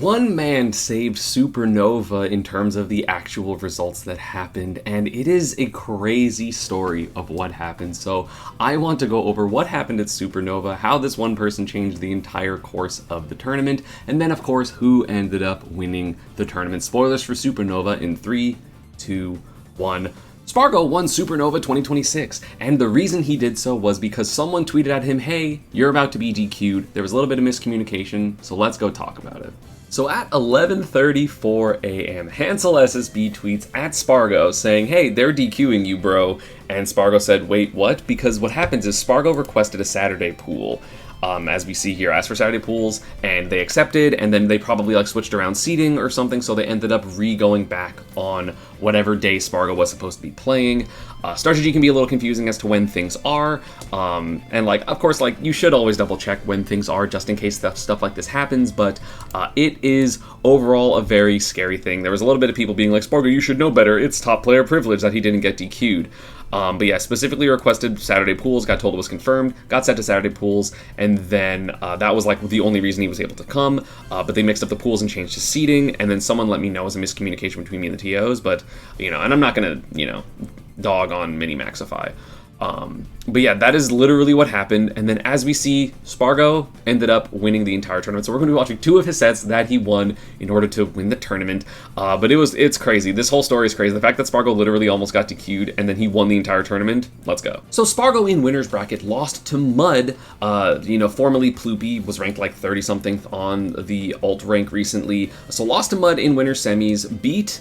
One man saved Supernova in terms of the actual results that happened, and it is a crazy story of what happened. So I want to go over what happened at Supernova, how this one person changed the entire course of the tournament, and then of course who ended up winning the tournament. Spoilers for Supernova in 3, 2, 1. SparGo won Supernova 2026, and the reason he did so was because someone tweeted at him, hey, you're about to be DQ'd. There was a little bit of miscommunication, so let's go talk about it. So at 11:34 a.m., HanselSSB tweets at SparGo saying, hey, they're DQing you, bro. And SparGo said, wait, what? Because what happens is SparGo requested a Saturday pool. As we see here, asked for Saturday pools, and they accepted, and then they probably switched around seating or something, so they ended up going back on whatever day SparGo was supposed to be playing. Strategy can be a little confusing as to when things are, and of course, you should always double check when things are just in case stuff like this happens, but it is overall a very scary thing. There was a little bit of people being like, SparGo, you should know better, it's top player privilege that he didn't get DQ'd. But yeah, specifically requested Saturday pools, got told it was confirmed, got set to Saturday pools, and then that was the only reason he was able to come, but they mixed up the pools and changed his seating, and then someone let me know it was a miscommunication between me and the TOs, but, and I'm not gonna, dog on Minimaxify. But yeah, that is literally what happened, and then as we see, SparGo ended up winning the entire tournament, so we're going to be watching 2 of his sets that he won in order to win the tournament, but it's crazy. This whole story is crazy. The fact that SparGo literally almost got DQ'd, and then he won the entire tournament, let's go. So SparGo in winner's bracket lost to Mud, formerly Ploopy, was ranked 30-something on the alt rank recently, so lost to Mud in winner's semis, beat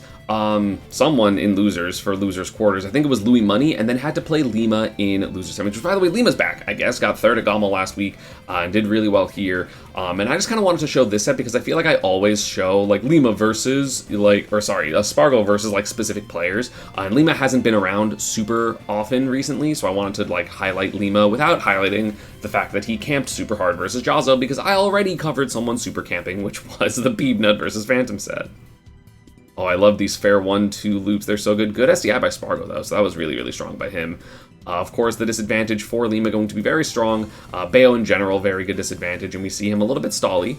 someone in losers for losers quarters. I think it was Louis Money, and then had to play Lima in losers semis, which by the way, Lima's back, I guess, got 3rd at Gama last week, and did really well here, and I just kind of wanted to show this set because I feel like I always show Lima versus SparGo versus specific players, and Lima hasn't been around super often recently, so I wanted to highlight Lima without highlighting the fact that he camped super hard versus Jazzo, because I already covered someone super camping, which was the Beebnut versus Phantom set. Oh, I love these fair 1-2 loops. They're so good. Good SDI by SparGo, though, so that was really, really strong by him. Of course, the disadvantage for Lima going to be very strong. Bayo in general, very good disadvantage, and we see him a little bit stally.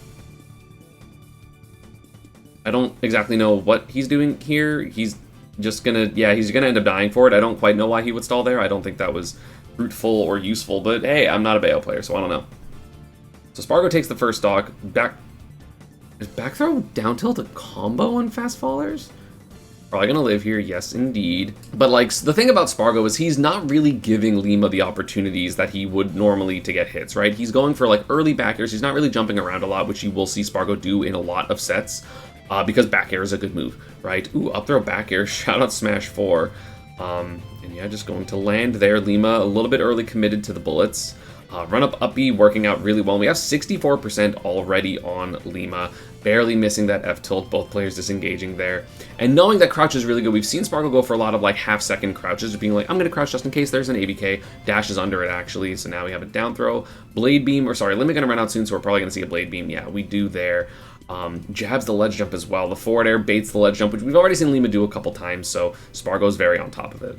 I don't exactly know what he's doing here. He's just gonna, he's gonna end up dying for it. I don't quite know why he would stall there. I don't think that was fruitful or useful, but hey, I'm not a Bayo player, so I don't know. So SparGo takes the first stock. Is back throw down tilt a combo on fast fallers? Probably gonna live here, yes indeed. But the thing about SparGo is he's not really giving Lima the opportunities that he would normally to get hits, right? He's going for early back airs. He's not really jumping around a lot, which you will see SparGo do in a lot of sets, because back air is a good move, right? Ooh, up throw back air, shout out Smash 4. And yeah, just going to land there. Lima a little bit early committed to the bullets. Run up B working out really well. We have 64% already on Lima, barely missing that F tilt, both players disengaging there. And knowing that crouch is really good, we've seen SparGo go for a lot of half-second crouches, just being I'm going to crouch just in case there's an ABK. Dash is under it actually, so now we have a down throw. Blade beam, Limit going to run out soon, so we're probably going to see a blade beam. Yeah, we do there. Jabs the ledge jump as well. The forward air baits the ledge jump, which we've already seen Lima do a couple times, so SparGo's very on top of it.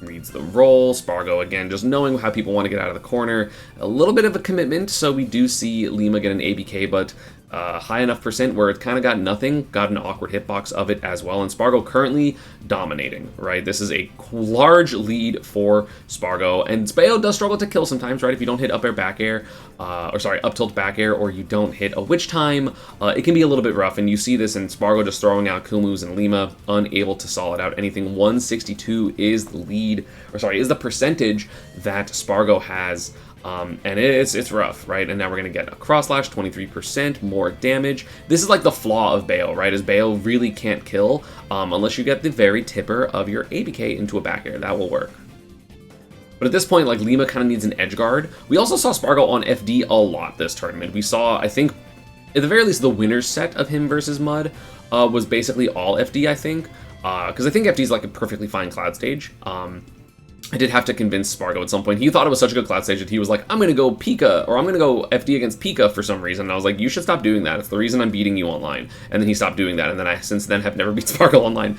Reads the roll. SparGo again just knowing how people want to get out of the corner. A little bit of a commitment, so we do see Lima get an ABK, but high enough percent where it kind of got nothing, got an awkward hitbox of it as well, and SparGo currently dominating, right? This is a large lead for SparGo, and Bayo does struggle to kill sometimes, right? If you don't hit up air back air, up tilt back air, or you don't hit a witch time, it can be a little bit rough, and you see this in SparGo just throwing out cool moves, and Lima unable to solid out anything. 162 is the lead, is the percentage that SparGo has. And it's rough, right? And now we're going to get a cross slash, 23% more damage. This is the flaw of Bayo, right? Is Bayo really can't kill unless you get the very tipper of your ABK into a back air. That will work. But at this point, Lima kind of needs an edge guard. We also saw SparGo on FD a lot this tournament. We saw, I think, at the very least, the winner's set of him versus Mud was basically all FD, I think. Because I think FD is a perfectly fine cloud stage. I did have to convince SparGo at some point. He thought it was such a good cloud stage that he was like, I'm going to go Pika, or I'm going to go FD against Pika for some reason. And I was like, you should stop doing that. It's the reason I'm beating you online. And then he stopped doing that, and then I, since then, have never beat SparGo online.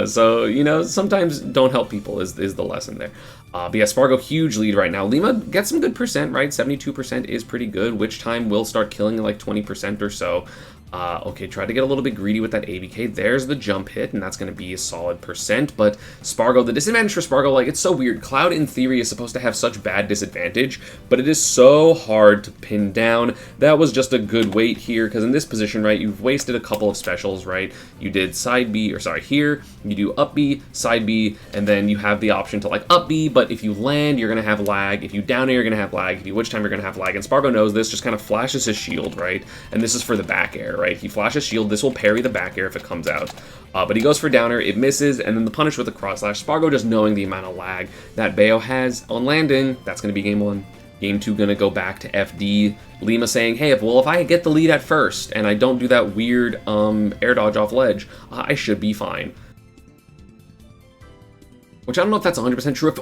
So, you know, sometimes don't help people is the lesson there. But yeah, SparGo, huge lead right now. Lima gets some good percent, right? 72% is pretty good, which time will start killing like 20% or so. Okay, try to get a little bit greedy with that ABK. There's the jump hit, and that's going to be a solid percent. But SparGo, the disadvantage for SparGo, like, it's so weird. Cloud, in theory, is supposed to have such bad disadvantage, but it is so hard to pin down. That was just a good wait here, because in this position, right, you've wasted a couple of specials, right? You did side B, or sorry, here, you do up B, side B, and then you have the option to, like, up B, but if you land, you're going to have lag. If you down air, you're going to have lag. If you witch time, you're going to have lag. And SparGo knows this, just kind of flashes his shield, right? And this is for the back air, right? He flashes shield. This will parry the back air if it comes out. But he goes for downer, it misses, and then the punish with the cross slash. SparGo just knowing the amount of lag that Bayo has on landing, that's going to be game 1. Game 2 going to go back to FD. Lima saying, hey, if I get the lead at first, and I don't do that weird air dodge off ledge, I should be fine. Which I don't know if that's 100% true.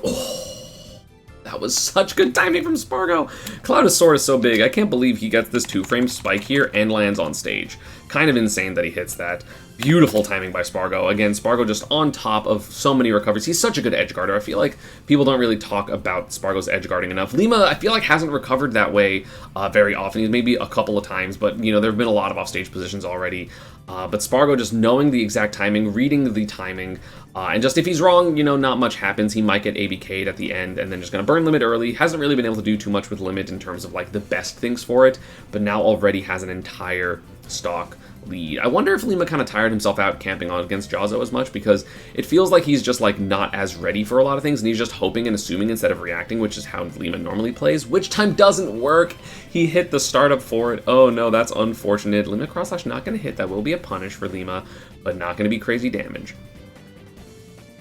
That was such good timing from SparGo. Cloud is so big. I can't believe he gets this 2-frame spike here and lands on stage. Kind of insane that he hits that. Beautiful timing by SparGo. Again, SparGo just on top of so many recoveries. He's such a good edge guarder. I feel like people don't really talk about SparGo's edge guarding enough. Lima, I feel like, hasn't recovered that way very often. He's maybe a couple of times, but, you know, there have been a lot of offstage positions already. But SparGo just knowing the exact timing, reading the timing, and just if he's wrong, you know, not much happens. He might get ABK'd at the end and then just going to burn limit early. Hasn't really been able to do too much with limit in terms of, like, the best things for it, but now already has an entire stock lead. I wonder if Lima kind of tired himself out camping on against Jazzo as much, because it feels like he's just, like, not as ready for a lot of things, and he's just hoping and assuming instead of reacting, which is how Lima normally plays, which time doesn't work. He hit the startup for it. Oh no, that's unfortunate. Limit cross slash not going to hit. That will be a punish for Lima, but not going to be crazy damage.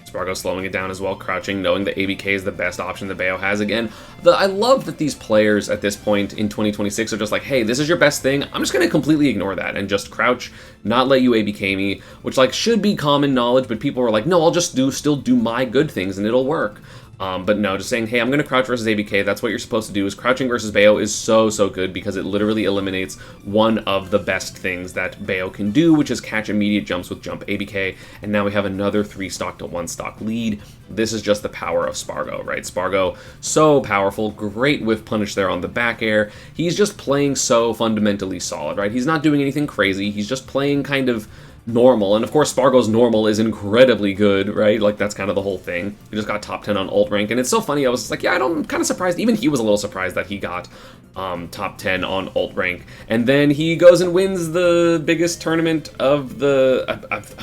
SparGo slowing it down as well, crouching, knowing that ABK is the best option that Bayo has. Again, I love that these players at this point in 2026 are just like, hey, this is your best thing. I'm just going to completely ignore that and just crouch, not let you ABK me, which, like, should be common knowledge, but people were like, no, I'll just still do my good things and it'll work. But no, just saying, hey, I'm going to crouch versus ABK. That's what you're supposed to do. Is crouching versus Bayo is so good because it literally eliminates one of the best things that Bayo can do, which is catch immediate jumps with jump ABK. And now we have another 3-stock to 1-stock lead. This is just the power of SparGo, right? SparGo, so powerful, great whiff punish there on the back air. He's just playing so fundamentally solid, right? He's not doing anything crazy. He's just playing kind of normal, and of course SparGo's normal is incredibly good, right? Like, that's kind of the whole thing. He just got top 10 on ult rank, and it's so funny. I was like, yeah, I'm kind of surprised. Even he was a little surprised that he got top 10 on ult rank, and then he goes and wins the biggest tournament of the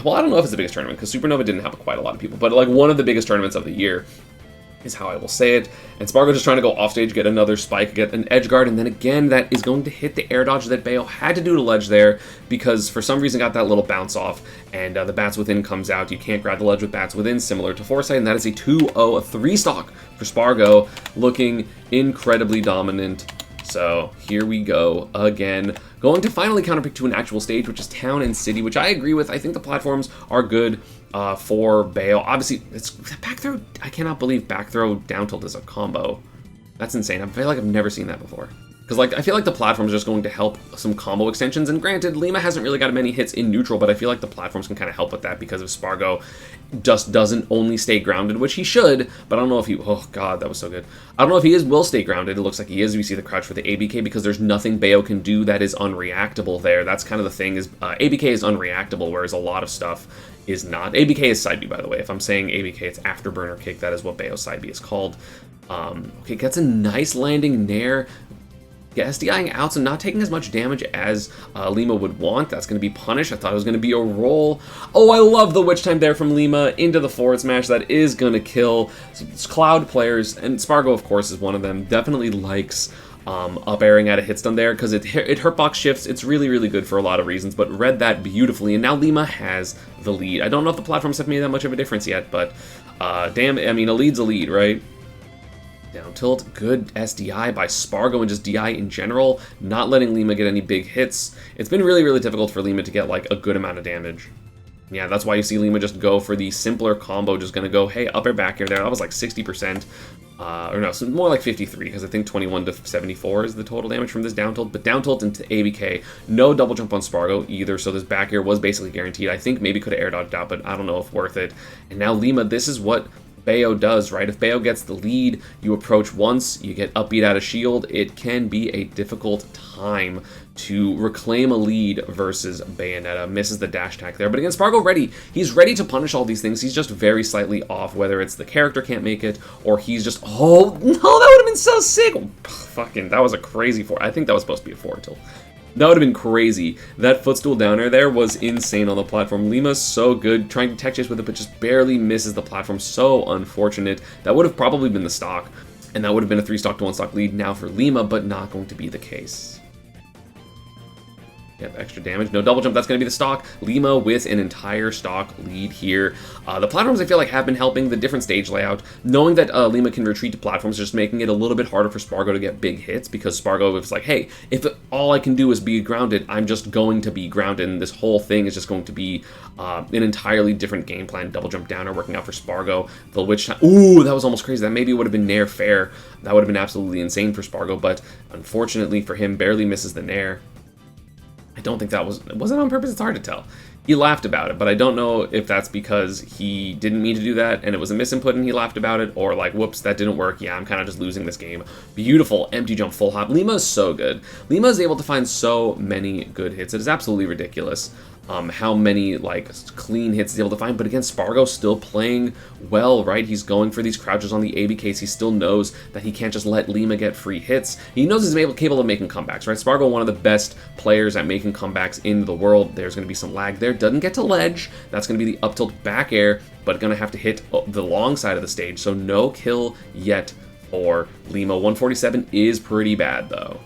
well, I don't know if it's the biggest tournament, because Supernova didn't have quite a lot of people, but like one of the biggest tournaments of the year is how I will say it. And SparGo just trying to go offstage, get another spike, get an edge guard, and then again, that is going to hit the air dodge that Bayo had to do to ledge there, because for some reason got that little bounce off, and the Bats Within comes out. You can't grab the ledge with Bats Within, similar to Foresight, and that is a 2-0, a 3-stock for SparGo, looking incredibly dominant. So here we go again. Going to finally counterpick to an actual stage, which is Town and City, which I agree with. I think the platforms are good for Bayo. Obviously, it's back throw. I cannot believe back throw down tilt is a combo. That's insane. I feel like I've never seen that before. Because, like, I feel like the platform is just going to help some combo extensions, and granted, Lima hasn't really got many hits in neutral, but I feel like the platforms can kind of help with that because if SparGo just doesn't only stay grounded, which he should, but I don't know if he, oh god, that was so good. I don't know if he will stay grounded. It looks like he is. We see the crouch for the ABK because there's nothing Bayo can do that is unreactable there. That's kind of the thing, is ABK is unreactable, whereas a lot of stuff is not. ABK is side B, by the way. If I'm saying ABK, it's afterburner kick. That is what Bayo's side B is called. Okay, gets a nice landing nair. Yeah, SDIing out, so not taking as much damage as Lima would want. That's going to be punished. I thought it was going to be a roll. Oh, I love the witch time there from Lima into the forward smash. That is going to kill. So it's Cloud players, and SparGo, of course, is one of them. Definitely likes up airing at a hit stun there because it hurtbox shifts. It's really good for a lot of reasons, but read that beautifully, and now Lima has the lead. I don't know if the platforms have made that much of a difference yet, but damn, I mean, a lead's a lead, right? Down tilt, good SDI by SparGo and just DI in general, not letting Lima get any big hits. It's been really difficult for Lima to get like a good amount of damage. Yeah, that's why you see Lima just go for the simpler combo, just going to go, hey, up air back air there. That was like 60%. Or no, so more like 53, because I think 21 to 74 is the total damage from this down tilt. But down tilt into ABK, no double jump on SparGo either, so this back air was basically guaranteed. I think maybe could have air dodged out, but I don't know if worth it. And now Lima, this is what Bayo does, right? If Bayo gets the lead, you approach once, you get upbeat out of shield, it can be a difficult time to reclaim a lead versus Bayonetta. Misses the dash attack there, but again, SparGo ready. He's ready to punish all these things. He's just very slightly off, whether it's the character can't make it, or he's just, oh, no, that would have been so sick. Fucking, that was a crazy four. I think that was supposed to be a forward tilt. That would have been crazy. That footstool downer there was insane on the platform. Lima's so good, trying to tech chase with it, but just barely misses the platform. So unfortunate. That would have probably been the stock, and that would have been a 3-stock to 1-stock lead now for Lima, but not going to be the case. Yep, extra damage. No double jump. That's going to be the stock. Lima with an entire stock lead here. The platforms, I feel like, have been helping the different stage layout. Knowing that Lima can retreat to platforms, just making it a little bit harder for SparGo to get big hits, because SparGo is like, hey, if all I can do is be grounded, I'm just going to be grounded, and this whole thing is just going to be an entirely different game plan. Double jump downer working out for SparGo. The witch time. Ooh, that was almost crazy. That maybe would have been nair fair. That would have been absolutely insane for SparGo, but unfortunately for him, barely misses the nair. I don't think that was it on purpose. It's hard to tell. He laughed about it, but I don't know if that's because he didn't mean to do that and it was a misinput and he laughed about it, or like, whoops, that didn't work. Yeah, I'm kind of just losing this game. Beautiful empty jump full hop. Lima is so good. Lima is able to find so many good hits. It is absolutely ridiculous how many like clean hits he's able to find. But again, SparGo still playing well, right? He's going for these crouches on the ABKs. He still knows that he can't just let Lima get free hits. He knows he's capable of making comebacks, right? SparGo, one of the best players at making comebacks in the world. There's going to be some lag there. Doesn't get to ledge. That's going to be the up tilt back air, but going to have to hit the long side of the stage. So no kill yet for Lima. 147 is pretty bad though.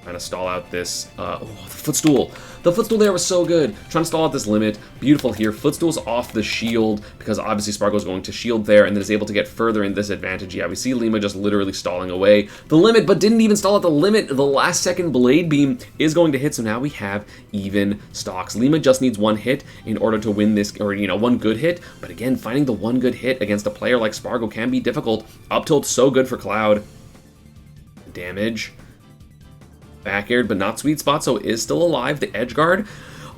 Trying to stall out this, oh, the footstool. The footstool there was so good. Trying to stall out this limit. Beautiful here. Footstool's off the shield because obviously SparGo's going to shield there and then is able to get further in this advantage. Yeah, we see Lima just literally stalling away the limit, but didn't even stall at the limit. The last second blade beam is going to hit, so now we have even stocks. Lima just needs one hit in order to win this, or, you know, one good hit. But again, finding the one good hit against a player like SparGo can be difficult. Up tilt, so good for Cloud. Damage. Back aired, but not sweet spot, so is still alive. The edge guard.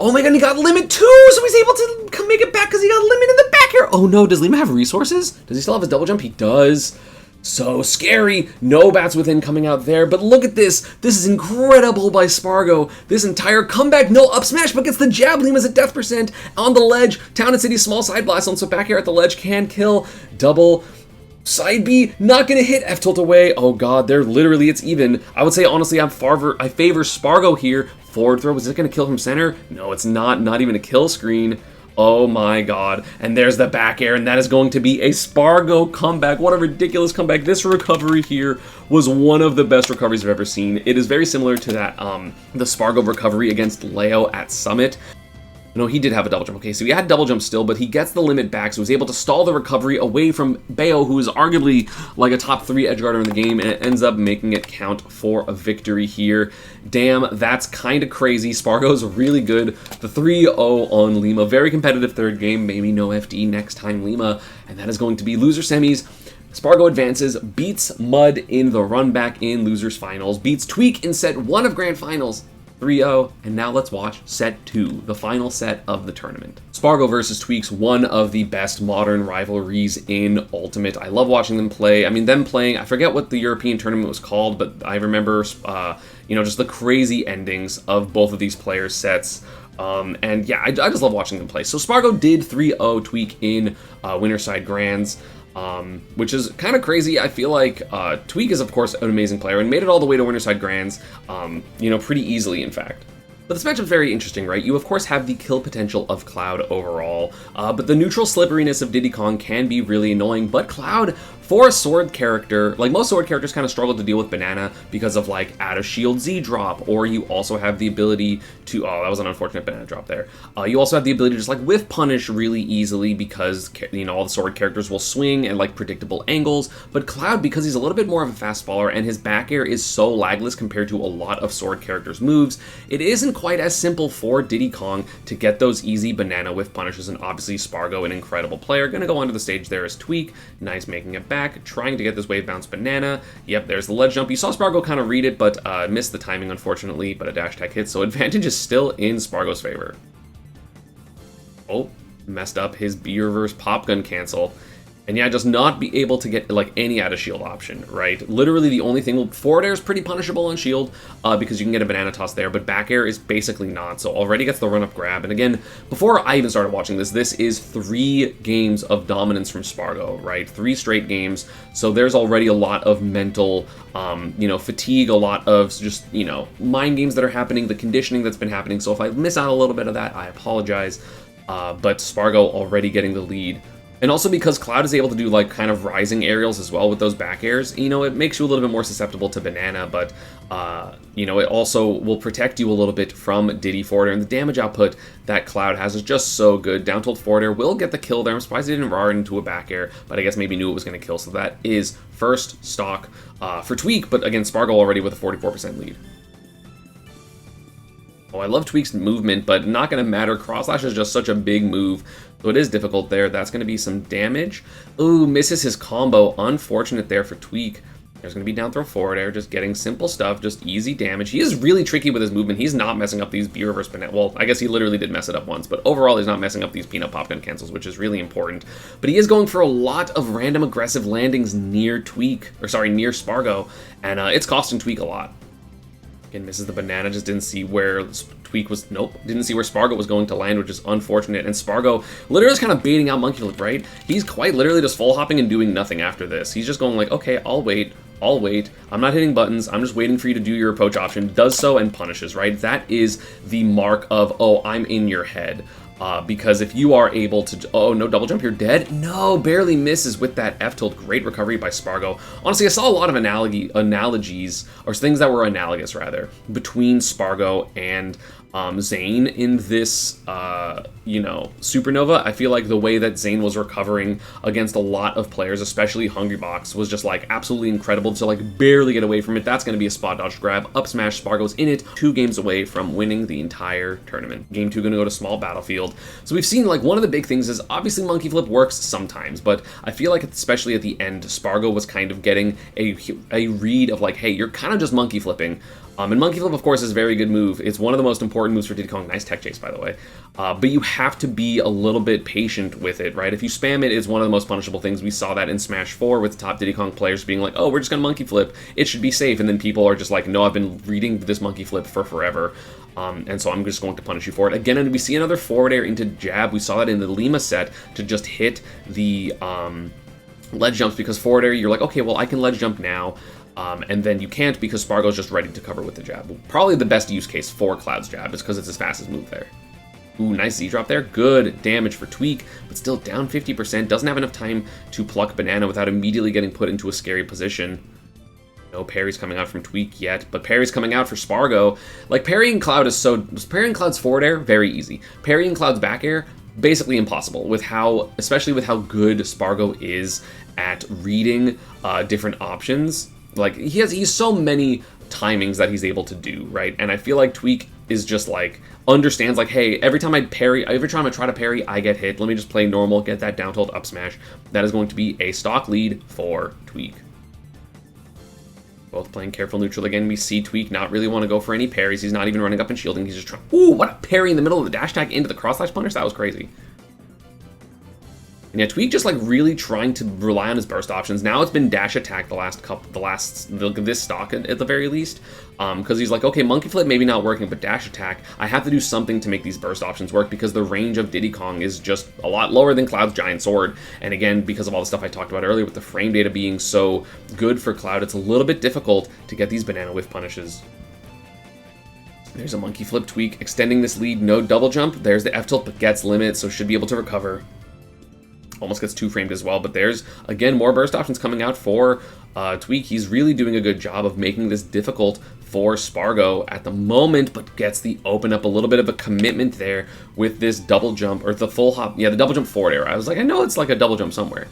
Oh my god, he got limit too, so he's able to make it back because he got limit in the back air. Oh no, does Lima have resources? Does he still have his double jump? He does. So scary. No bats within coming out there, but look at this. This is incredible by SparGo. This entire comeback, no up smash, but gets the jab. Lima's at death percent on the ledge. Town and City small side blast on, so back air at the ledge can kill. Double. Side B, not gonna hit. F tilt away. Oh god, they're literally, it's even. I would say honestly, I favor SparGo here. Forward throw, is it gonna kill from center? No, it's not. Not even a kill screen. Oh my god. And there's the back air, and that is going to be a SparGo comeback. What a ridiculous comeback. This recovery here was one of the best recoveries I've ever seen. It is very similar to that, the SparGo recovery against Leo at Summit. No, he did have a double jump. Okay, so he had double jump still, but he gets the limit back, so he's able to stall the recovery away from Bayo, who is arguably like a top 3 edge guarder in the game, and it ends up making it count for a victory here. Damn, that's kind of crazy. SparGo's really good. The 3-0 on Lima. Very competitive third game. Maybe no FD next time, Lima. And that is going to be loser semis. SparGo advances, beats Mud in the run back in losers finals, beats Tweek in set 1 of grand finals. 3-0, and now let's watch set 2, the final set of the tournament. SparGo versus Tweek's one of the best modern rivalries in Ultimate. I love watching them play. I mean, them playing, I forget what the European tournament was called, but I remember, you know, just the crazy endings of both of these players' sets. And yeah, I just love watching them play. So SparGo did 3-0 Tweek in Winterside Grands. Which is kind of crazy. I feel like Tweek is, of course, an amazing player and made it all the way to Winterside Grands, you know, pretty easily, in fact. But this matchup is very interesting, right? You, of course, have the kill potential of Cloud overall, but the neutral slipperiness of Diddy Kong can be really annoying, but Cloud for a sword character, like most sword characters kind of struggle to deal with banana because of like add a shield Z drop, or you also have the ability to, oh, that was an unfortunate banana drop there. You also have the ability to just like whiff punish really easily because, you know, all the sword characters will swing at like predictable angles, but Cloud, because he's a little bit more of a fast faller and his back air is so lagless compared to a lot of sword characters' moves, it isn't quite as simple for Diddy Kong to get those easy banana whiff punishes, and obviously SparGo, an incredible player, gonna go onto the stage there as Tweek, nice making it back, trying to get this wave bounce banana. Yep, there's the ledge jump. You saw SparGo kind of read it, but missed the timing, unfortunately, but a dash attack hit, so advantage is still in SparGo's favor. Oh, messed up his B reverse pop gun cancel. And yeah, just not be able to get like any out of shield option, right? Literally the only thing, well, forward air is pretty punishable on shield because you can get a banana toss there, but back air is basically not. So already gets the run up grab. And again, before I even started watching this, this is 3 games of dominance from SparGo, right? 3 straight games. So there's already a lot of mental, you know, fatigue, a lot of just, you know, mind games that are happening, the conditioning that's been happening. So if I miss out a little bit of that, I apologize. But SparGo already getting the lead. And also because Cloud is able to do like kind of rising aerials as well with those back airs, you know, it makes you a little bit more susceptible to banana, but you know, it also will protect you a little bit from Diddy forward air, and the damage output that Cloud has is just so good. Down tilt forward air will get the kill there. I'm surprised he didn't RAR into a back air, but I guess maybe knew it was going to kill, so that is first stock for Tweek, but again, SparGo already with a 44% lead. Oh, I love Tweek's movement, but not going to matter. Cross slash is just such a big move, so it is difficult there. That's going to be some damage. Ooh, misses his combo. Unfortunate there for Tweek. There's going to be down throw forward air, just getting simple stuff, just easy damage. He is really tricky with his movement. He's not messing up these B reverse banana. Well, I guess he literally did mess it up once, but overall he's not messing up these peanut pop gun cancels, which is really important. But he is going for a lot of random aggressive landings near Tweek, or sorry, near SparGo, and it's costing Tweek a lot. Again, misses the banana, just didn't see where Tweek was, nope, didn't see where SparGo was going to land, which is unfortunate. And SparGo literally is kind of baiting out Monkey Flip, right? He's quite literally just full hopping and doing nothing after this. He's just going like, okay, I'll wait. I'm not hitting buttons. I'm just waiting for you to do your approach option. Does so and punishes, right? That is the mark of, oh, I'm in your head. Because if you are able to, oh, no double jump, you're dead? No, barely misses with that F tilt. Great recovery by SparGo. Honestly, I saw a lot of analogies, or things that were analogous, rather, between SparGo and Zane in this, you know, Supernova. I feel like the way that Zane was recovering against a lot of players, especially Hungrybox, was just like absolutely incredible to like barely get away from it. That's going to be a spot dodge grab. Up smash, SparGo's in it, 2 games away from winning the entire tournament. Game 2 going to go to small battlefield. So we've seen like one of the big things is obviously Monkey Flip works sometimes, but I feel like especially at the end, SparGo was kind of getting a read of like, hey, you're kind of just Monkey Flipping. And Monkey Flip, of course, is a very good move. It's one of the most important moves for Diddy Kong. Nice tech chase, by the way. But you have to be a little bit patient with it, right? If you spam it, it's one of the most punishable things. We saw that in Smash 4 with top Diddy Kong players being like, oh, we're just going to Monkey Flip. It should be safe. And then people are just like, no, I've been reading this Monkey Flip for forever. And so I'm just going to punish you for it. Again, and we see another forward air into jab. We saw that in the Lima set to just hit the ledge jumps, because forward air, you're like, okay, well, I can ledge jump now. And then you can't because SparGo's just ready to cover with the jab. Probably the best use case for Cloud's jab is because it's his fastest move there. Ooh, nice Z drop there. Good damage for Tweek, but still down 50%. Doesn't have enough time to pluck banana without immediately getting put into a scary position. No parries coming out from Tweek yet, but parries coming out for SparGo. Like, parrying Cloud's forward air, very easy. Parrying Cloud's back air, basically impossible, with how, especially with how good SparGo is at reading different options. Like, he's so many timings that he's able to do, right? And I feel like Tweek is just like, understands like, hey, every time I try to parry, I get hit. Let me just play normal, get that down tilt up smash. That is going to be a stock lead for Tweek. Both playing careful neutral again. We see Tweek not really want to go for any parries. He's not even running up and shielding. He's just trying, ooh, what a parry in the middle of the dash attack into the cross slash punish. That was crazy. And yeah, Tweek just like really trying to rely on his burst options. Now it's been dash attack this stock at the very least, because he's like, okay, Monkey Flip maybe not working, but dash attack, I have to do something to make these burst options work, because the range of Diddy Kong is just a lot lower than Cloud's giant sword. And again, because of all the stuff I talked about earlier with the frame data being so good for Cloud, it's a little bit difficult to get these banana whiff punishes. There's a Monkey Flip. Tweek extending this lead. No double jump. There's the F tilt, but gets limit, so should be able to recover. Almost gets two-framed as well, but there's, again, more burst options coming out for Tweek. He's really doing a good job of making this difficult for SparGo at the moment, but gets the open up a little bit of a commitment there with this double jump, or the full hop, yeah, the double jump forward air. I was like, I know it's like a double jump somewhere.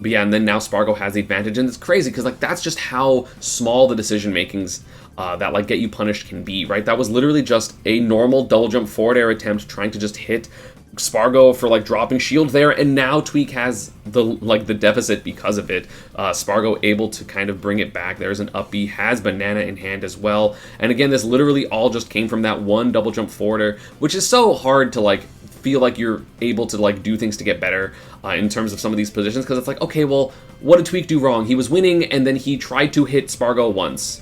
But yeah, and then now SparGo has the advantage, and it's crazy, because like that's just how small the decision-makings that like get you punished can be, right? That was literally just a normal double jump forward air attempt trying to just hit SparGo for like dropping shield there, and now Tweek has the deficit because of it. SparGo able to kind of bring it back. There's an up B, has banana in hand as well, and again, this literally all just came from that one double jump forward air, which is so hard to like feel like you're able to like do things to get better in terms of some of these positions, because it's like, okay, well, what did Tweek do wrong? He was winning, and then he tried to hit SparGo once,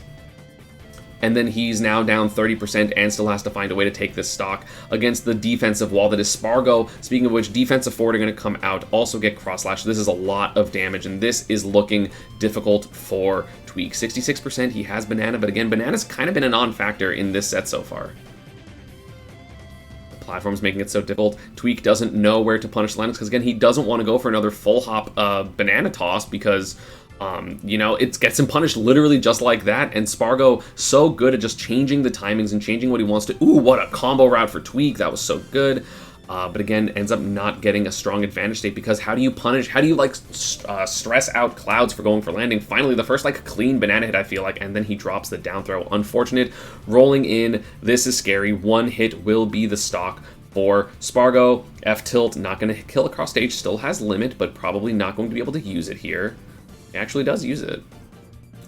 and then he's now down 30% and still has to find a way to take this stock against the defensive wall that is SparGo. Speaking of which, defensive forward are going to come out, also get cross slash. This is a lot of damage, and this is looking difficult for Tweek. 66%, he has banana, but again, banana's kind of been a non-factor in this set so far. The platform's making it so difficult. Tweek doesn't know where to punish Lennox, because again, he doesn't want to go for another full hop banana toss, because you know, it gets him punished literally just like that, and SparGo so good at just changing the timings and changing what he wants to. Ooh, what a combo route for Tweek, that was so good. But again, ends up not getting a strong advantage state, because how do you punish, how do you like stress out Clouds for going for landing? Finally, the first like clean banana hit, I feel like, and then he drops the down throw. Unfortunate, rolling in, this is scary. One hit will be the stock for SparGo. F tilt, not going to kill across stage, still has limit, but probably not going to be able to use it here. He actually does use it.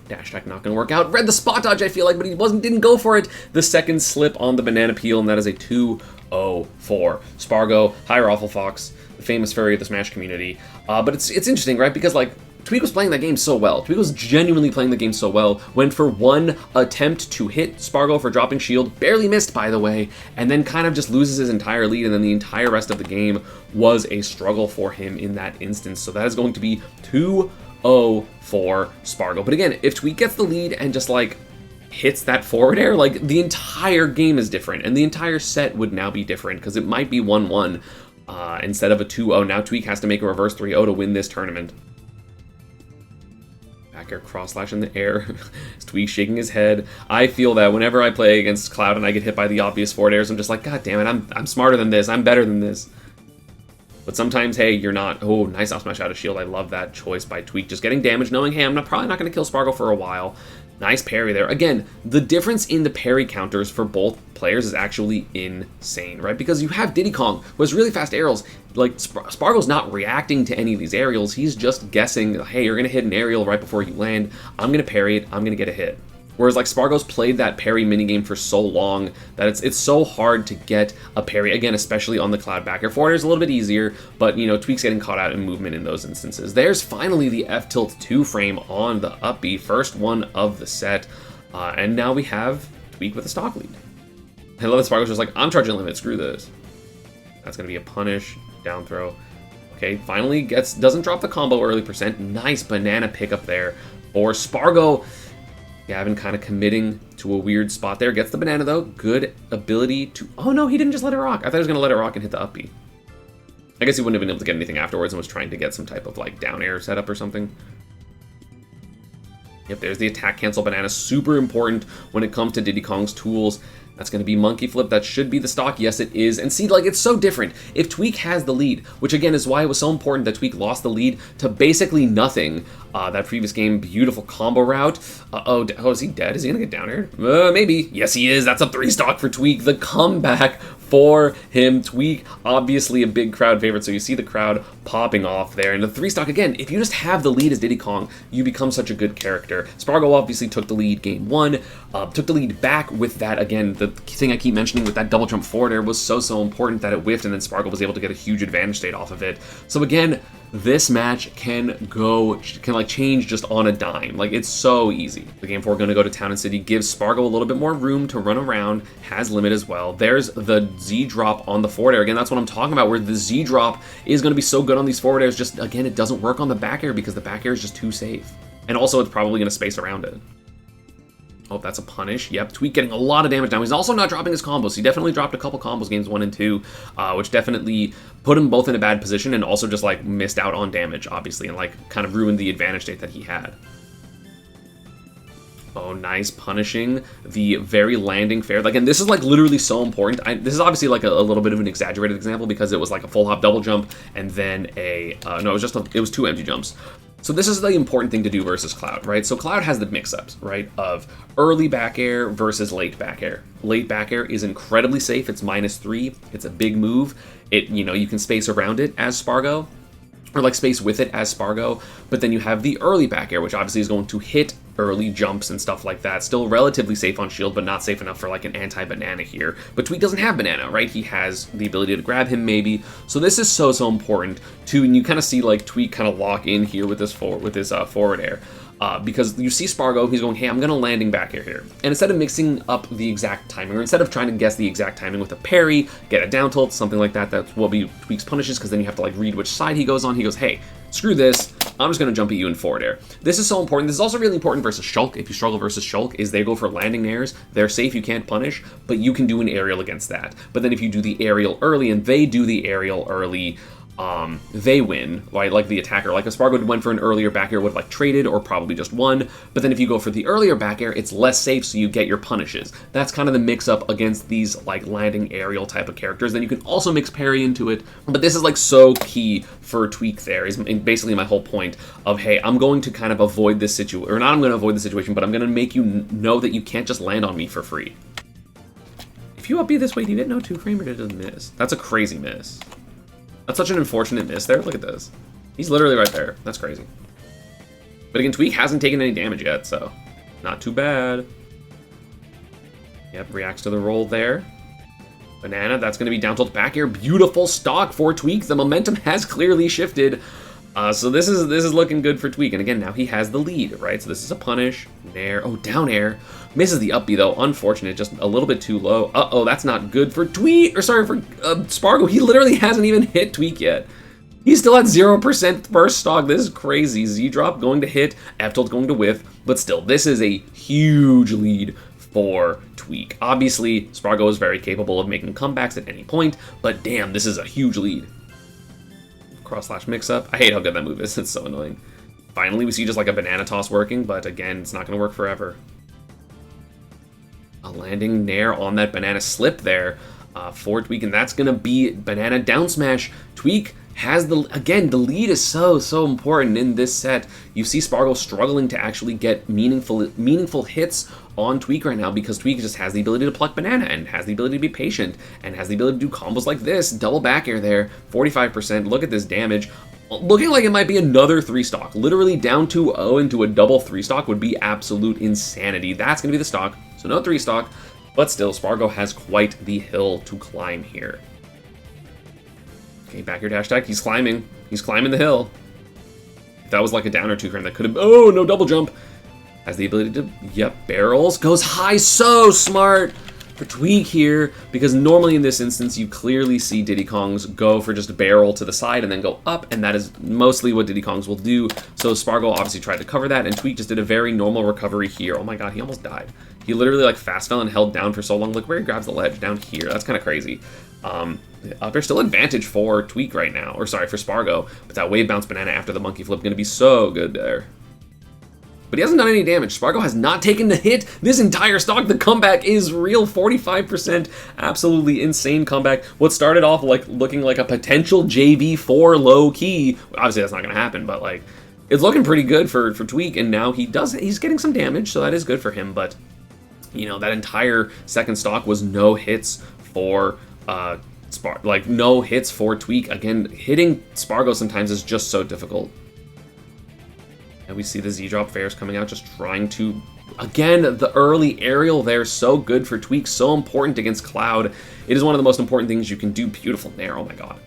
Dash attack not going to work out. Read the spot dodge, I feel like, but he didn't go for it. The second slip on the banana peel, and that is a 2-0 for SparGo. Hi, Raffle Fox, the famous furry of the Smash community. But it's interesting, right? Because like Tweek was playing that game so well. Tweek was genuinely playing the game so well. Went for one attempt to hit SparGo for dropping shield, barely missed, by the way, and then kind of just loses his entire lead, and then the entire rest of the game was a struggle for him in that instance. So that is going to be 2-0 for SparGo. But again, if Tweek gets the lead and just like hits that forward air, like the entire game is different, and the entire set would now be different, because it might be 1-1 instead of a 2-0. Now Tweek has to make a reverse 3-0 to win this tournament. Back air cross slash in the air. Tweek shaking his head. I feel that whenever I play against Cloud and I get hit by the obvious forward airs, I'm just like, God damn it, I'm smarter than this. I'm better than this. But sometimes, hey, you're not. Oh, nice off smash out of shield. I love that choice by Tweek. Just getting damage, knowing, hey, probably not going to kill SparGo for a while. Nice parry there. Again, the difference in the parry counters for both players is actually insane, right? Because you have Diddy Kong, who has really fast aerials. Like, SparGo's not reacting to any of these aerials. He's just guessing, hey, you're going to hit an aerial right before you land. I'm going to parry it. I'm going to get a hit. Whereas like SparGo's played that parry minigame for so long that it's so hard to get a parry, again, especially on the Cloud backer. Forward is a little bit easier, but you know, Tweek's getting caught out in movement in those instances. There's finally the F tilt 2 frame on the up B, first one of the set, and now we have Tweek with a stock lead. I love that SparGo's just like, I'm charging limit, screw this. That's gonna be a punish, down throw. Okay, finally doesn't drop the combo early percent. Nice banana pickup there for SparGo. Gavin kind of committing to a weird spot there. Gets the banana, though. Good ability to... Oh, no, he didn't just let it rock. I thought he was going to let it rock and hit the up B. I guess he wouldn't have been able to get anything afterwards and was trying to get some type of, like, down air setup or something. Yep, there's the attack cancel banana. Super important when it comes to Diddy Kong's tools. That's going to be monkey flip. That should be the stock. Yes, it is. And see, like, it's so different. If Tweek has the lead, which again is why it was so important that Tweek lost the lead to basically nothing. That previous game, beautiful combo route. Oh, is he dead? Is he going to get down here? Maybe. Yes, he is. That's a 3 stock for Tweek. The comeback for him. Tweek, obviously a big crowd favorite, so you see the crowd popping off there. And the 3 stock, again, if you just have the lead as Diddy Kong, you become such a good character. SparGo obviously took the lead game 1, took the lead back with that, again, the thing I keep mentioning with that double jump forward air was so important that it whiffed, and then SparGo was able to get a huge advantage state off of it. So again, this match can like change just on a dime. Like, it's so easy. The game 4 going to go to Town and City, gives SparGo a little bit more room to run around, has limit as well. There's the Z drop on the forward air. Again, that's what I'm talking about, where the Z drop is going to be so good on these forward airs. Just, again, it doesn't work on the back air because the back air is just too safe. And also, it's probably going to space around it. Oh, that's a punish. Yep, Tweek getting a lot of damage now. He's also not dropping his combos. He definitely dropped a couple combos games 1 and 2, which definitely put him both in a bad position and also just like missed out on damage, obviously, and like kind of ruined the advantage state that he had. Oh, nice, punishing the very landing fair. Like, and this is like literally so important. This is obviously like a little bit of an exaggerated example because it was like a full hop double jump and then a, no, it was 2 empty jumps. So this is the important thing to do versus Cloud, right? So Cloud has the mix-ups, right, of early back air versus late back air. Late back air is incredibly safe. It's -3. It's a big move. You can space around it as SparGo, or like space with it as SparGo, but then you have the early back air, which obviously is going to hit early jumps and stuff like that. Still relatively safe on shield, but not safe enough for like an anti-banana here. But Tweek doesn't have banana, right? He has the ability to grab him maybe. So this is so important too, and you kind of see like Tweek kind of lock in here with this forward air. Because you see SparGo, he's going, hey, I'm going to landing back air here. And instead of mixing up the exact timing, or instead of trying to guess the exact timing with a parry, get a down tilt, something like that, that will be Tweek's punishes, because then you have to like read which side he goes on. He goes, hey, screw this, I'm just going to jump at you in forward air. This is so important. This is also really important versus Shulk. If you struggle versus Shulk, is they go for landing airs. They're safe, you can't punish, but you can do an aerial against that. But then if you do the aerial early and they do the aerial early, they win, right? Like the attacker, like if SparGo went for an earlier back air, would have like traded or probably just won. But then if you go for the earlier back air, it's less safe, so you get your punishes. That's kind of the mix up against these like landing aerial type of characters. Then you can also mix parry into it. But this is like so key for Tweek there, is basically my whole point of, hey, I'm going to kind of avoid this situation, or not I'm going to avoid the situation, but I'm going to make you know that you can't just land on me for free. If you up B this way, do you get no 2-frame or did it miss? That's a crazy miss. That's such an unfortunate miss there. Look at this. He's literally right there. That's crazy. But again, Tweek hasn't taken any damage yet, so not too bad. Yep, reacts to the roll there. Banana, that's going to be down tilt back air. Beautiful stock for Tweek. The momentum has clearly shifted. So this is looking good for Tweek. And again, now he has the lead, right? So this is a punish. Nair. Oh, down air. Misses the up B though. Unfortunate. Just a little bit too low. Uh-oh, that's not good for Tweek. Or sorry, for SparGo. He literally hasn't even hit Tweek yet. He's still at 0% first stock. This is crazy. Z-drop going to hit. F-tilt going to whiff. But still, this is a huge lead for Tweek. Obviously, SparGo is very capable of making comebacks at any point. But damn, this is a huge lead. Cross-slash mix-up. I hate how good that move is. It's so annoying. Finally, we see just like a banana toss working, but again, it's not going to work forever. A landing nair on that banana slip there for Tweek, and that's going to be banana down smash. Tweek has the lead is so important in this set. You see SparGo struggling to actually get meaningful hits on Tweek right now because Tweek just has the ability to pluck banana and has the ability to be patient and has the ability to do combos like this. Double back air there, 45%. Look at this damage. Looking like it might be another 3-stock. Literally down 2-0 into a double 3-stock would be absolute insanity. That's going to be the stock. So no 3-stock, but still, SparGo has quite the hill to climb here. Okay, back air dash attack. He's climbing. He's climbing the hill. If that was like a down or 2-frame, that could have... Oh, no double jump. Has the ability to... Yep, barrels. Goes high. So smart for Tweek here, because normally in this instance, you clearly see Diddy Kongs go for just a barrel to the side and then go up, and that is mostly what Diddy Kongs will do. So SparGo obviously tried to cover that, and Tweek just did a very normal recovery here. Oh my god, he almost died. He literally like fast fell and held down for so long. Look where he grabs the ledge, down here. That's kind of crazy. There's still advantage for Tweek right now, or sorry, for SparGo, but that wave bounce banana after the monkey flip going to be so good there. But he hasn't done any damage. SparGo has not taken the hit this entire stock. The comeback is real, 45%. Absolutely insane comeback. What started off like looking like a potential JV4 low key. Obviously that's not going to happen, but like it's looking pretty good for Tweek, and now he's getting some damage, so that is good for him. But you know, that entire second stock was no hits for no hits for Tweek. Again, hitting SparGo sometimes is just so difficult. And we see the Z-drop fairs coming out, just trying to... Again, the early aerial there, so good for Tweek, so important against Cloud. It is one of the most important things you can do. Beautiful nair, oh my god.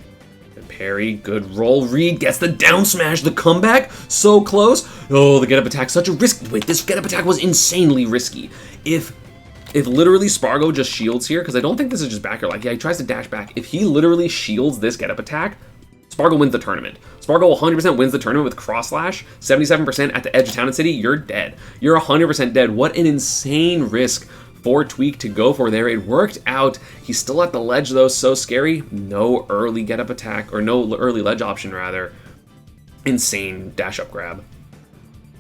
Good parry, good roll read, gets the down smash, the comeback, so close. Oh, the get-up attack, such a risk. Wait, this get-up attack was insanely risky. If literally SparGo just shields here, because I don't think this is just back air, like, yeah, he tries to dash back. If he literally shields this get-up attack, SparGo wins the tournament. SparGo 100% wins the tournament with cross slash, 77% at the edge of town and city. You're dead. You're 100% dead. What an insane risk for Tweek to go for there. It worked out. He's still at the ledge though, so scary. No early get up attack, or no early ledge option rather. Insane dash up grab.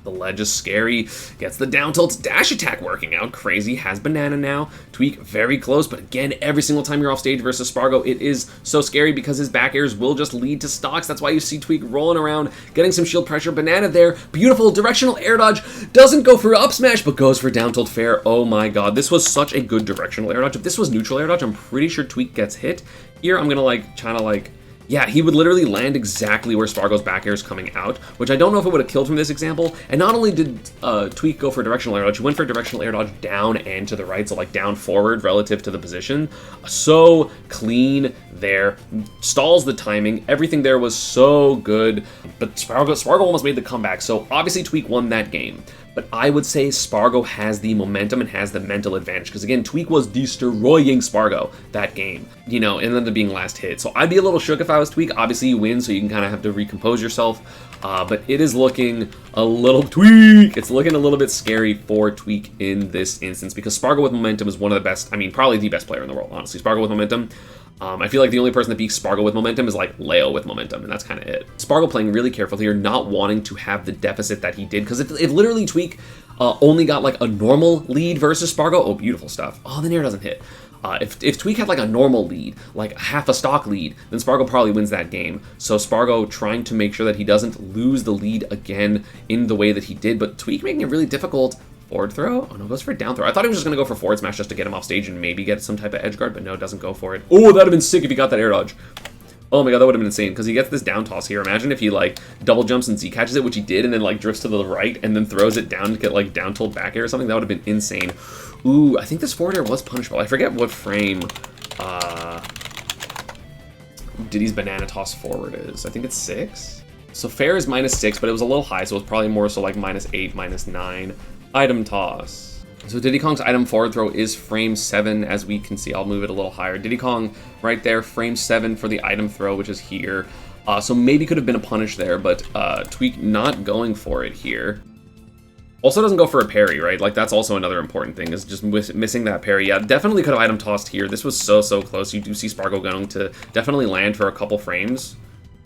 The ledge is scary, gets the down tilts, dash attack working out, crazy, has banana now, Tweek very close, but again, every single time you're off stage versus SparGo, it is so scary because his back airs will just lead to stocks. That's why you see Tweek rolling around, getting some shield pressure, banana there, beautiful directional air dodge, doesn't go for up smash, but goes for down tilt fair. Oh my god, this was such a good directional air dodge. If this was neutral air dodge, I'm pretty sure Tweek gets hit. Here, I'm gonna try to yeah, he would literally land exactly where SparGo's back air is coming out, which I don't know if it would have killed from this example. And not only did Tweek go for directional air dodge, he went for directional air dodge down and to the right, so down forward relative to the position. So clean there. Stalls the timing. Everything there was so good. But SparGo almost made the comeback, so obviously Tweek won that game. But I would say SparGo has the momentum and has the mental advantage. Because again, Tweek was destroying SparGo that game, and ended up being last hit. So I'd be a little shook if I was Tweek. Obviously you win, so you can kind of have to recompose yourself. But it is looking a little Tweek. It's looking a little bit scary for Tweek in this instance. Because SparGo with momentum is one of the best, probably the best player in the world, honestly. SparGo with momentum. I feel like the only person that beats SparGo with momentum is Leo with momentum, and that's kind of it. SparGo playing really carefully here, not wanting to have the deficit that he did, because if literally Tweek only got a normal lead versus SparGo, oh, beautiful stuff. Oh, the nair doesn't hit. If Tweek had a normal lead, half a stock lead, then SparGo probably wins that game. So SparGo trying to make sure that he doesn't lose the lead again in the way that he did, but Tweek making it really difficult. Forward throw? Oh no, goes for a down throw. I thought he was just going to go for forward smash just to get him off stage and maybe get some type of edge guard, but no, doesn't go for it. Oh, that would have been sick if he got that air dodge. Oh my god, that would have been insane, because he gets this down toss here. Imagine if he double jumps and Z catches it, which he did, and then drifts to the right and then throws it down to get down tilt back air or something. That would have been insane. Ooh, I think this forward air was punishable. I forget what frame Diddy's banana toss forward is. I think it's 6. So fair is -6, but it was a little high, so it was probably more so -8, -9. Item toss. So Diddy Kong's item forward throw is frame 7, as we can see. I'll move it a little higher. Diddy Kong right there, frame 7 for the item throw, which is here. So maybe could have been a punish there, but Tweek not going for it here. Also doesn't go for a parry, right? That's also another important thing, is just missing that parry. Yeah, definitely could have item tossed here. This was so close. You do see SparGo going to definitely land for a couple frames.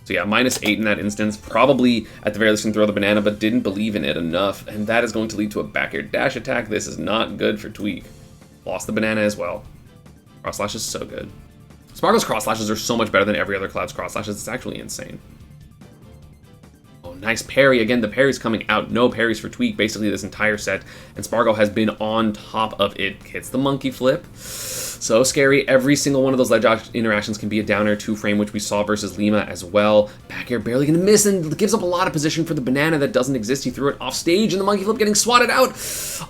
So yeah, -8 in that instance. Probably, at the very least, can throw the banana, but didn't believe in it enough. And that is going to lead to a back air dash attack. This is not good for Tweek. Lost the banana as well. Cross slash is so good. SparGo's cross slashes are so much better than every other Cloud's cross slashes. It's actually insane. Oh, nice parry. Again, the parry's coming out. No parries for Tweek basically this entire set. And SparGo has been on top of it. Hits the monkey flip. So scary. Every single one of those ledge interactions can be a down air 2 frame, which we saw versus Lima as well. Back air barely gonna miss, and gives up a lot of position for the banana that doesn't exist. He threw it off stage, and the monkey flip getting swatted out.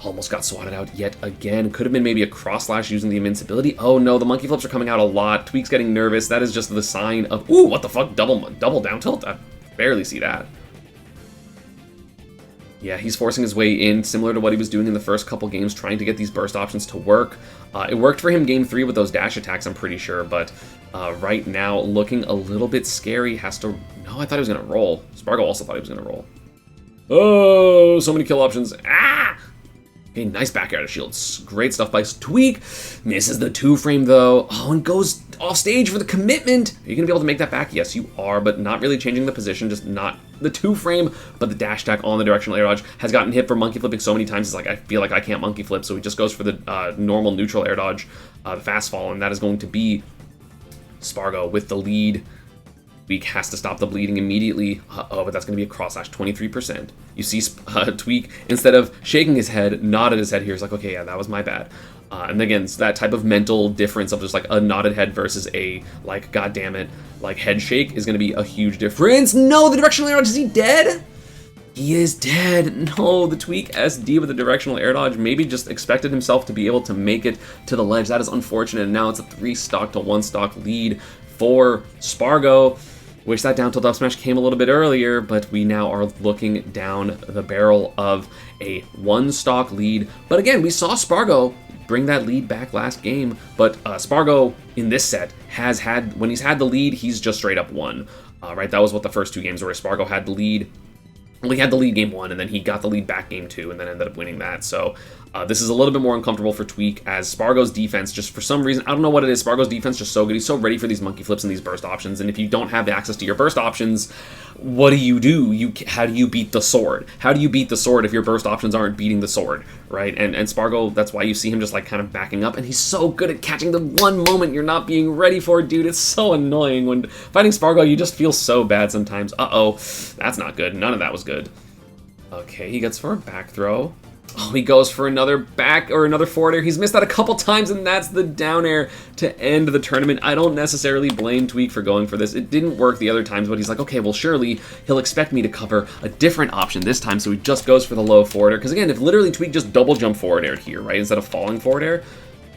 Almost got swatted out yet again. Could have been maybe a cross slash using the invincibility. Oh no, the monkey flips are coming out a lot. Tweek's getting nervous. That is just the sign of, ooh, what the fuck? Double down tilt? I barely see that. Yeah, he's forcing his way in, similar to what he was doing in the first couple games, trying to get these burst options to work. It worked for him game 3 with those dash attacks, I'm pretty sure, but right now, looking a little bit scary. Has to... No, I thought he was going to roll. SparGo also thought he was going to roll. Oh, so many kill options. Ah! Okay, nice back air to shields. Great stuff by Tweek. Misses the 2 frame, though. Oh, and goes off stage for the commitment. Are you going to be able to make that back? Yes, you are, but not really changing the position, just not the 2 frame, but the dash attack on the directional air dodge has gotten hit for monkey flipping so many times. It's I feel like I can't monkey flip, so he just goes for the normal neutral air dodge, the fast fall, and that is going to be SparGo with the lead. Tweek has to stop the bleeding immediately. Oh, but that's going to be a cross slash, 23%. You see Tweek, instead of shaking his head, nodded his head here. He's like, okay, yeah, that was my bad. And again, it's that type of mental difference of just a nodded head versus a, god damn it, head shake is going to be a huge difference. No, the directional air dodge, is he dead? He is dead. No, the Tweek SD with the directional air dodge maybe just expected himself to be able to make it to the ledge. That is unfortunate. And now it's a 3 stock to 1 stock lead for SparGo. Wish that down tilt up smash came a little bit earlier, but we now are looking down the barrel of a 1 stock lead. But again, we saw SparGo bring that lead back last game, but SparGo in this set has had, when he's had the lead, he's just straight up won. Right, that was what the first 2 games were. SparGo had the lead. Well, he had the lead game 1, and then he got the lead back game 2, and then ended up winning that. So this is a little bit more uncomfortable for Tweek, as SparGo's defense, just for some reason, I don't know what it is, SparGo's defense just so good. He's so ready for these monkey flips and these burst options, and if you don't have the access to your burst options, what do? How do you beat the sword? How do you beat the sword if your burst options aren't beating the sword, right? And SparGo, that's why you see him just like kind of backing up, and he's so good at catching the one moment you're not being ready for, dude. It's so annoying. When fighting SparGo, you just feel so bad sometimes. Uh-oh, that's not good. None of that was good. Okay, he gets for a back throw. Oh, he goes for another back or another forward air. He's missed that a couple times, and that's the down air to end the tournament. I don't necessarily blame Tweek for going for this. It didn't work the other times, but he's like, okay, well, surely he'll expect me to cover a different option this time, so he just goes for the low forward air. Because again, if literally Tweek just double jump forward air here, right, instead of falling forward air,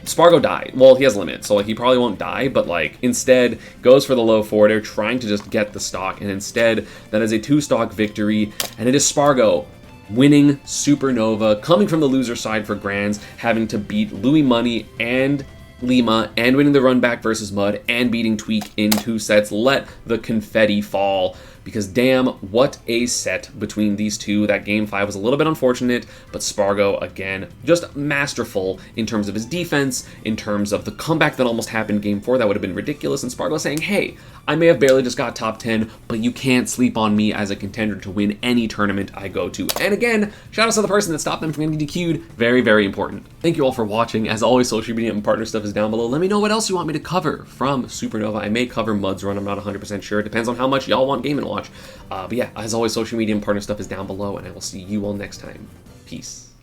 SparGo died. Well, he has limits, so like he probably won't die, but like instead goes for the low forward air, trying to just get the stock, and instead that is a 2-stock victory, and it is SparGo winning Supernova, coming from the loser side for Grands, having to beat Louis Money and Lima, and winning the run back versus Mud, and beating Tweek in 2 sets. Let the confetti fall, because damn, what a set between these two. That game 5 was a little bit unfortunate, but SparGo, again, just masterful in terms of his defense, in terms of the comeback that almost happened game 4. That would have been ridiculous, and SparGo saying, hey, I may have barely just got top 10, but you can't sleep on me as a contender to win any tournament I go to. And again, shout out to the person that stopped them from getting DQ'd. Very, very important. Thank you all for watching. As always, social media and partner stuff is down below. Let me know what else you want me to cover from Supernova. I may cover Mud's run. I'm not 100% sure. It depends on how much y'all want Game & Watch. But yeah, as always, social media and partner stuff is down below, and I will see you all next time. Peace.